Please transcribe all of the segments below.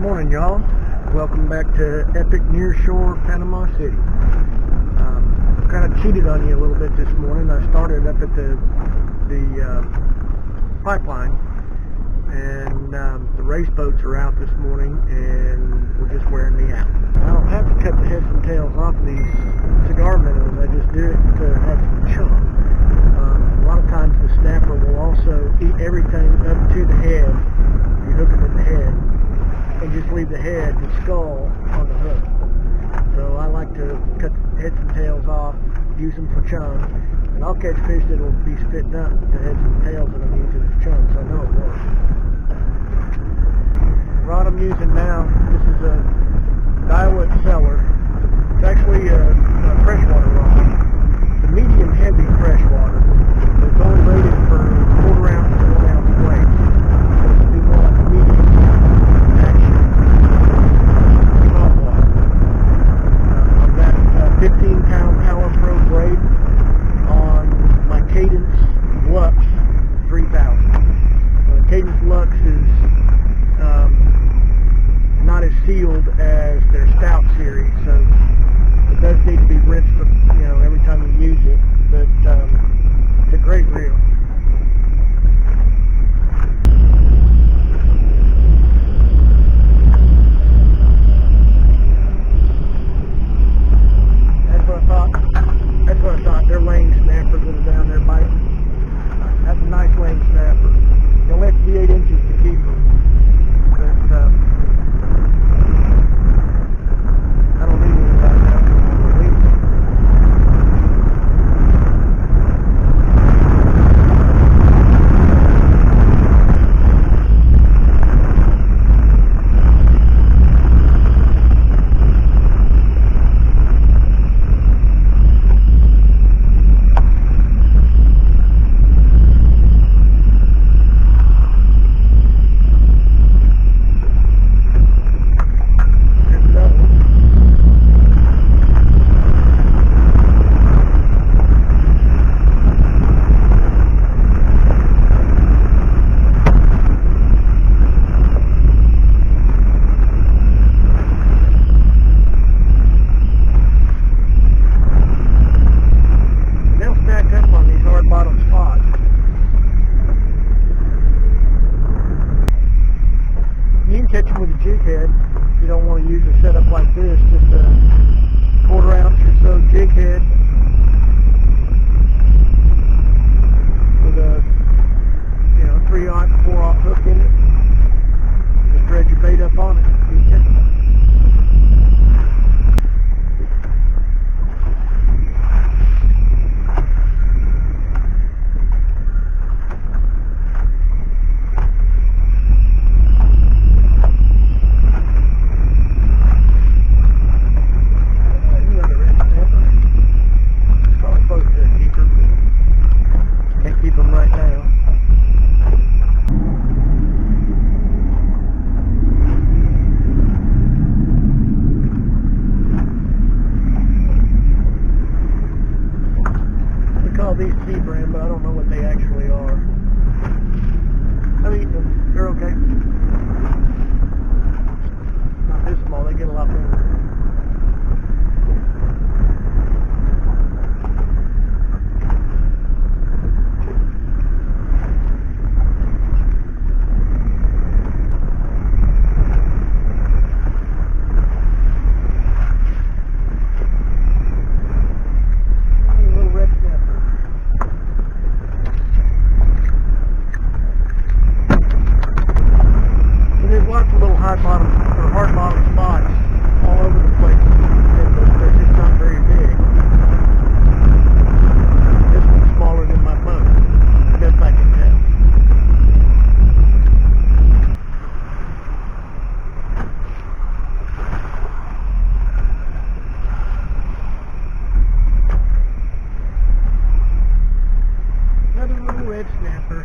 Morning, y'all. Welcome back to epic Inshore, Panama City. Kind of cheated on you a little bit this morning. I started up at the pipeline, and the race boats are out this morning, and were just wearing me out. I don't have to cut the heads and tails off of these cigar minnows. I just do it to have some chum. A lot of times the snapper will also eat everything up to the head. You hook them in the head, and just leave the head, the skull, on the hook. So I like to cut the heads and tails off, use them for chum, and I'll catch fish that'll be spitting up the heads and tails that I'm using as chum, so I know it works. The rod I'm using now, this is a Daiwa Cellar. It's actually a freshwater rod. It's a medium heavy freshwater, but it's only rated for quarter-ounce to 1-ounce weight. So it's be more like a medium action. I've got a 15-pound Power Pro braid on my Cadence Lux 3000. The Cadence Lux is not as sealed as their Stout series, so it does need to be rinsed, every time you use it. But it's a great reel. That's what I thought. They're lane snappers that are down there biting. That's a nice lane snapper. You only have to be 8 inches to keep them. But I don't need any about that. I'm leave them. Catch them with a jig head. If you don't want to use a setup like this, just a quarter-ounce or so jig head with a 3/0, 4/0 hook in it. Just thread your bait up on it. You can catch it. Keep them right now. We call these sea brand, but I don't know what they actually are. I've eaten them. They're okay. Not this small. They get a lot bigger. Hard bottom spots all over the place. They're just not very big. This one's smaller than my boat, best I can tell. Another little red snapper.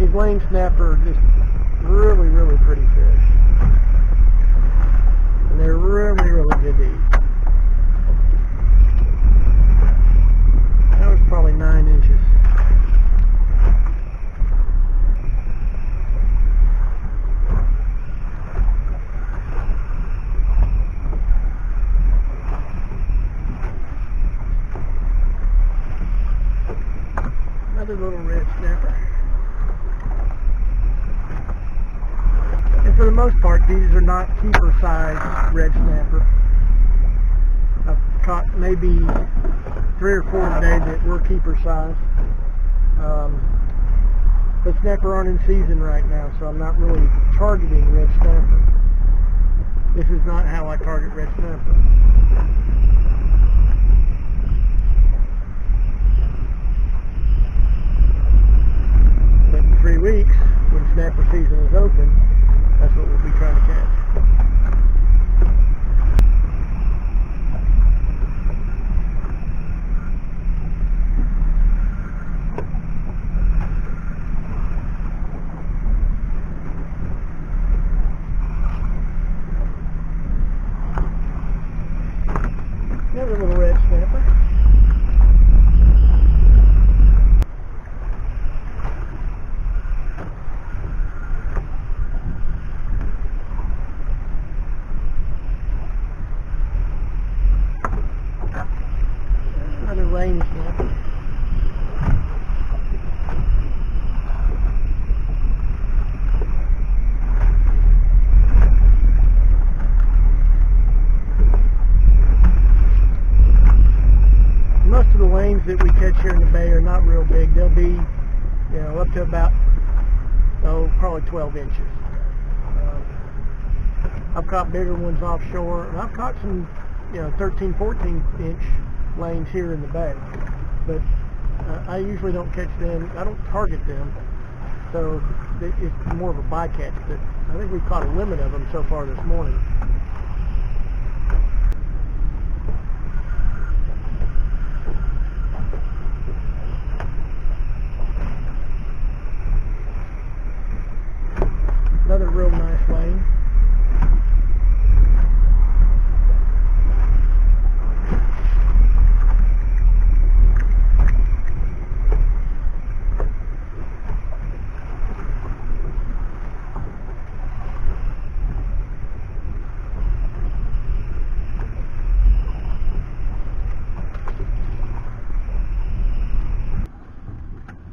these lane snapper are just really, really pretty fish. And they're really, really good to eat. That was probably 9 inches. Another little red snapper. And for the most part, these are not keeper size red snapper. I've caught maybe 3 or 4 today that were keeper size. The snapper aren't in season right now, so I'm not really targeting red snapper. This is not how I target red snapper. But in 3 weeks, when snapper season is open, that's what we'll be trying to catch. Another little red snapper. Another lane snapper. Most of the lanes that we catch here in the bay are not real big. They'll be, up to about, probably 12 inches. I've caught bigger ones offshore, and I've caught some, 13, 14 inch lanes here in the bay. But I usually don't catch them. I don't target them. So it's more of a bycatch. But I think we've caught a limit of them so far this morning. Another real nice lane.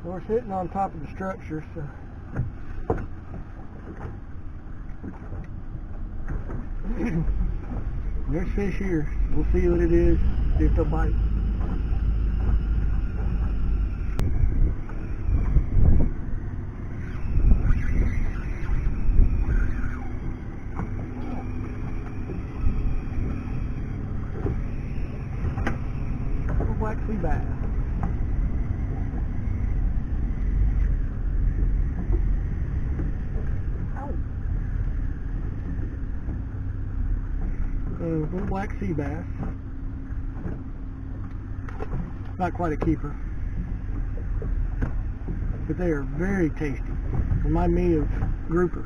We're sitting on top of the structure, so there's fish here. We'll see what it is, see if they'll bite. Little black sea bass. Little black sea bass. Not quite a keeper, but they are very tasty. Remind me of grouper.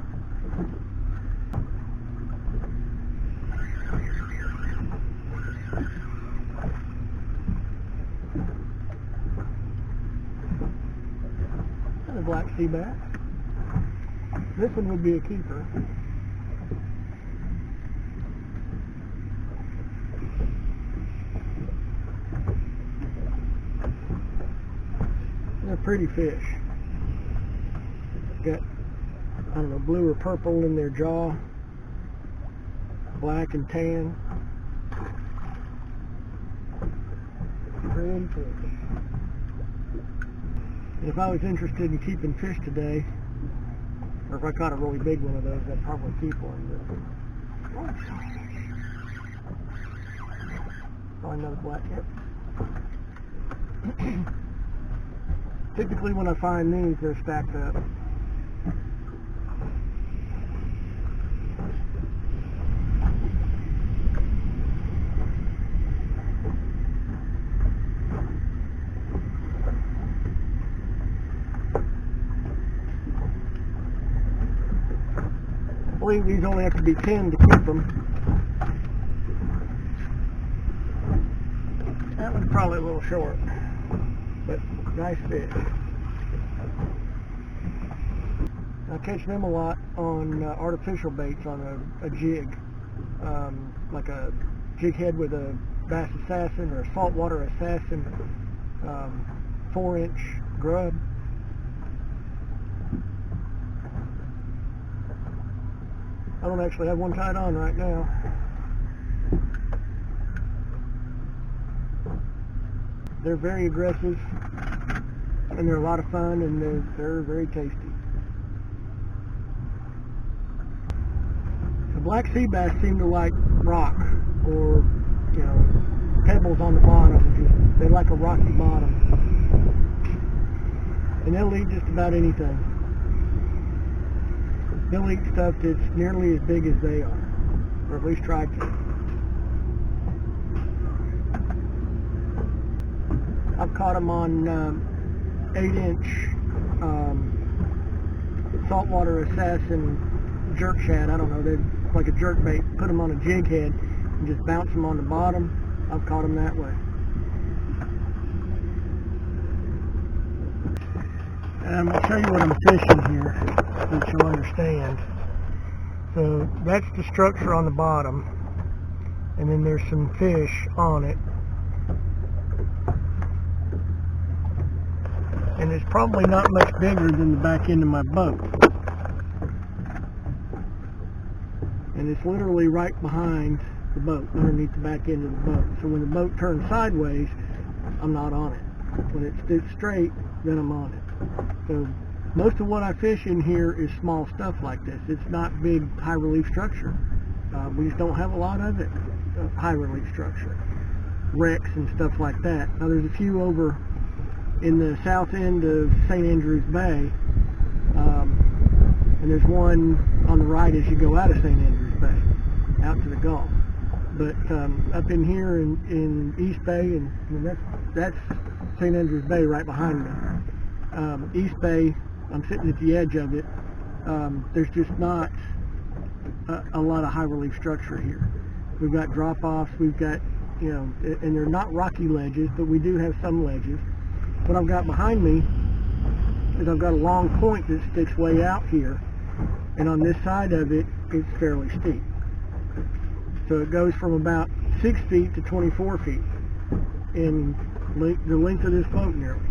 And a black sea bass. This one would be a keeper. They're pretty fish. Got, I don't know, blue or purple in their jaw, black and tan. Pretty fish. And if I was interested in keeping fish today, or if I caught a really big one of those, I'd probably keep one. But probably another black tip. Typically when I find these, they're stacked up. believe these only have to be 10 to keep them. That one's probably a little short, but nice fish. I catch them a lot on artificial baits on a jig, like a jig head with a bass assassin or a saltwater assassin 4-inch grub. I don't actually have one tied on right now. They're very aggressive, and they're a lot of fun, and they're very tasty. The black sea bass seem to like rock, or pebbles on the bottom. They like a rocky bottom, and they'll eat just about anything. They'll eat stuff that's nearly as big as they are, or at least try to. I've caught them on 8-inch saltwater assassin jerk shad. I don't know, they're like a jerk bait. Put them on a jig head and just bounce them on the bottom. I've caught them that way. And I'm going to show you what I'm fishing here, so that you'll understand. So that's the structure on the bottom, and then there's some fish on it. And it's probably not much bigger than the back end of my boat. And it's literally right behind the boat, underneath the back end of the boat. So when the boat turns sideways, I'm not on it. When it sits straight, then I'm on it. So most of what I fish in here is small stuff like this. It's not big high relief structure. We just don't have a lot of it, high relief structure. Wrecks and stuff like that. Now there's a few over in the south end of St. Andrews Bay, and there's one on the right as you go out of St. Andrews Bay, out to the Gulf. But up in here in East Bay, and that's St. Andrews Bay right behind me. East Bay, I'm sitting at the edge of it. There's just not a lot of high relief structure here. We've got drop-offs, we've got, and they're not rocky ledges, but we do have some ledges. What I've got behind me is I've got a long point that sticks way out here, and on this side of it, it's fairly steep. So it goes from about 6 feet to 24 feet in the length of this boat nearly.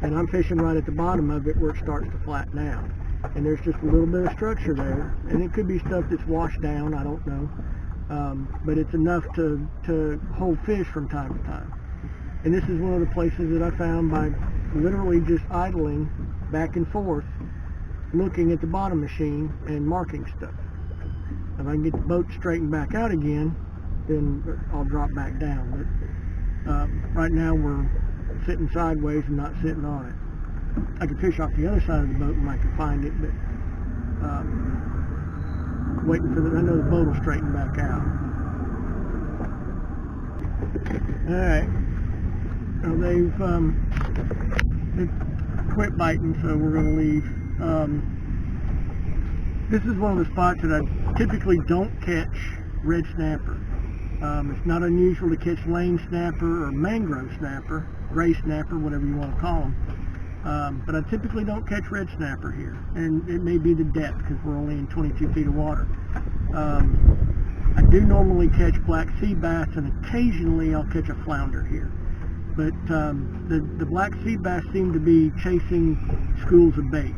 And I'm fishing right at the bottom of it where it starts to flatten out. And there's just a little bit of structure there, and it could be stuff that's washed down, I don't know. But it's enough to hold fish from time to time. And this is one of the places that I found by literally just idling back and forth, looking at the bottom machine and marking stuff. If I can get the boat straightened back out again, then I'll drop back down. But right now we're sitting sideways and not sitting on it. I could fish off the other side of the boat and I could find it, but waiting for I know the boat will straighten back out. Alright. Well, they've quit biting, so we're going to leave. This is one of the spots that I typically don't catch red snapper. It's not unusual to catch lane snapper or mangrove snapper, gray snapper, whatever you want to call them. But I typically don't catch red snapper here, and it may be the depth because we're only in 22 feet of water. I do normally catch black sea bass, and occasionally I'll catch a flounder here. But the black sea bass seem to be chasing schools of bait.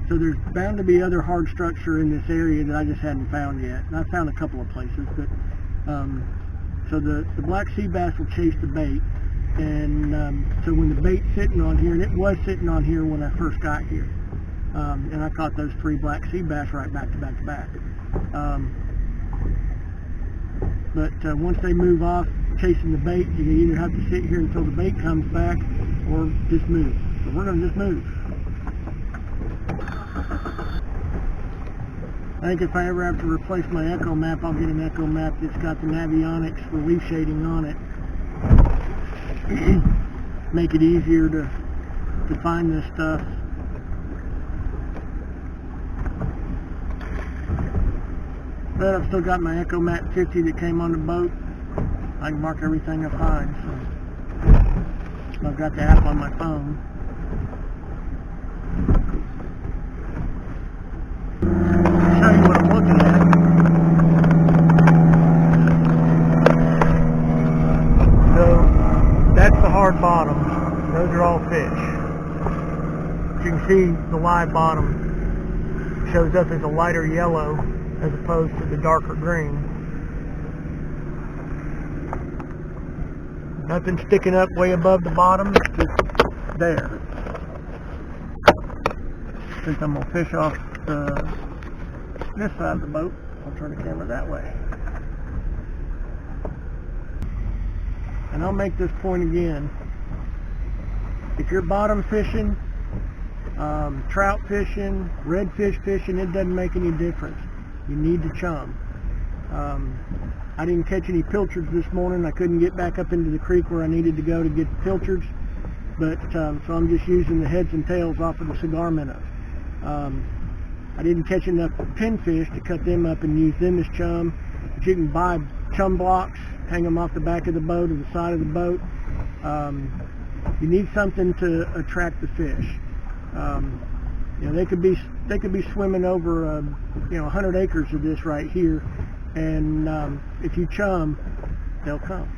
So there's bound to be other hard structure in this area that I just hadn't found yet. And I found a couple of places, but so the black sea bass will chase the bait. And so when the bait's sitting on here, and it was sitting on here when I first got here, and I caught those 3 black sea bass right back to back to back. But once they move off chasing the bait, you either have to sit here until the bait comes back or just move. So we're going to just move. I think if I ever have to replace my Echo map, I'll get an Echo map that's got the Navionics relief shading on it. Make it easier to find this stuff. But I've still got my Echo Mat 50 that came on the boat. I can mark everything up fine. So I've got the app on my phone. I'll show you what I'm looking at. So that's the hard bottom. Those are all fish. You can see the live bottom shows up as a lighter yellow as opposed to the darker green. Nothing sticking up way above the bottom, just there. Since I'm going to fish off this side of the boat, I'll turn the camera that way. And I'll make this point again. If you're bottom fishing, trout fishing, redfish fishing, it doesn't make any difference. You need to chum. I didn't catch any pilchards this morning. I couldn't get back up into the creek where I needed to go to get the pilchards, but so I'm just using the heads and tails off of the cigar minnows. I didn't catch enough pinfish to cut them up and use them as chum. But you can buy chum blocks, hang them off the back of the boat or the side of the boat. You need something to attract the fish. You know, they could be swimming over 100 acres of this right here, and if you chum, they'll come.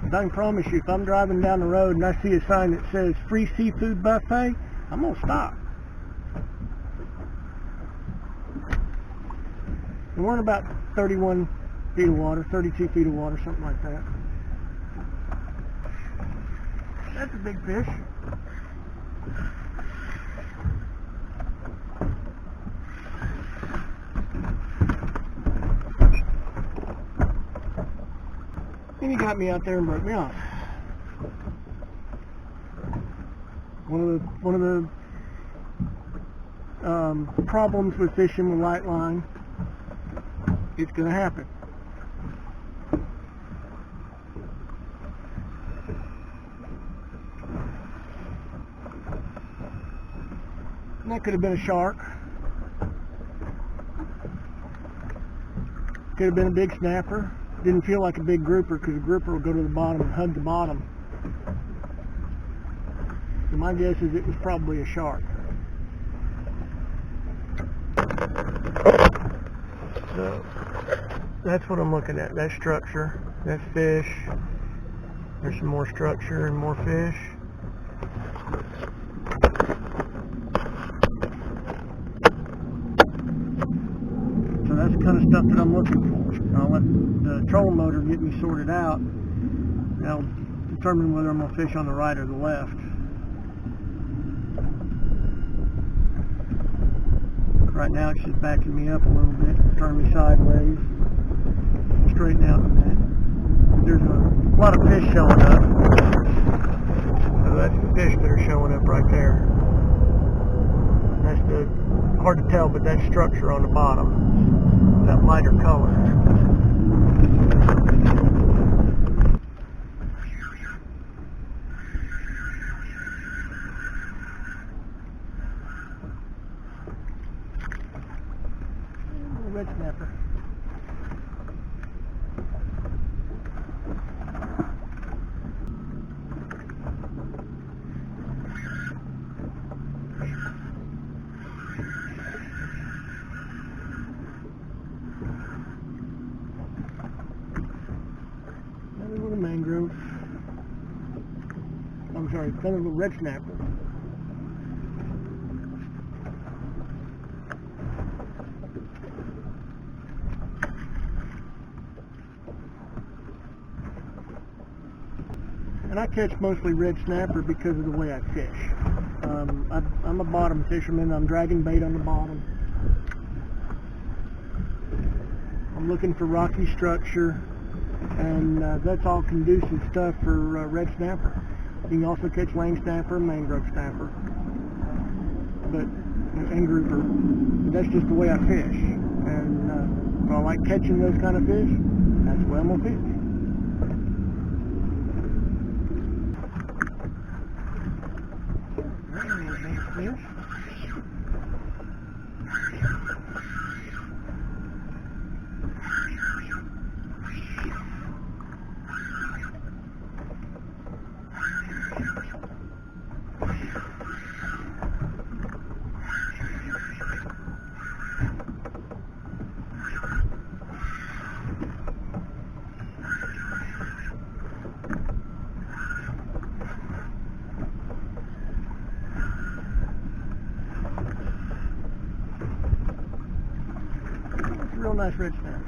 But I can promise you, if I'm driving down the road and I see a sign that says free seafood buffet, I'm gonna stop. And we're in about 31 feet of water, 32 feet of water, something like that. That's a big fish. And he got me out there and broke me off. One of the problems with fishing with light line, it's going to happen. And that could have been a shark. Could have been a big snapper. Didn't feel like a big grouper because the grouper would go to the bottom and hug the bottom. So my guess is it was probably a shark. So that's what I'm looking at. That structure, that fish. There's some more structure and more fish. So that's the kind of stuff that I'm looking for. I'll let the trolling motor get me sorted out, and I'll determine whether I'm going to fish on the right or the left. Right now it's just backing me up a little bit, turn me sideways, straighten out the net. There's a lot of fish showing up. So that's the fish that are showing up right there. That's hard to tell, but that structure on the bottom, that lighter color. Red snapper. Another little mangrove. I'm sorry, another little red snapper. And I catch mostly red snapper because of the way I fish. I'm a bottom fisherman. I'm dragging bait on the bottom. I'm looking for rocky structure, and that's all conducive stuff for red snapper. You can also catch lane snapper, mangrove snapper, and grouper. But that's just the way I fish. And if I like catching those kind of fish, that's the way I'm gonna fish. Fish. less rich now.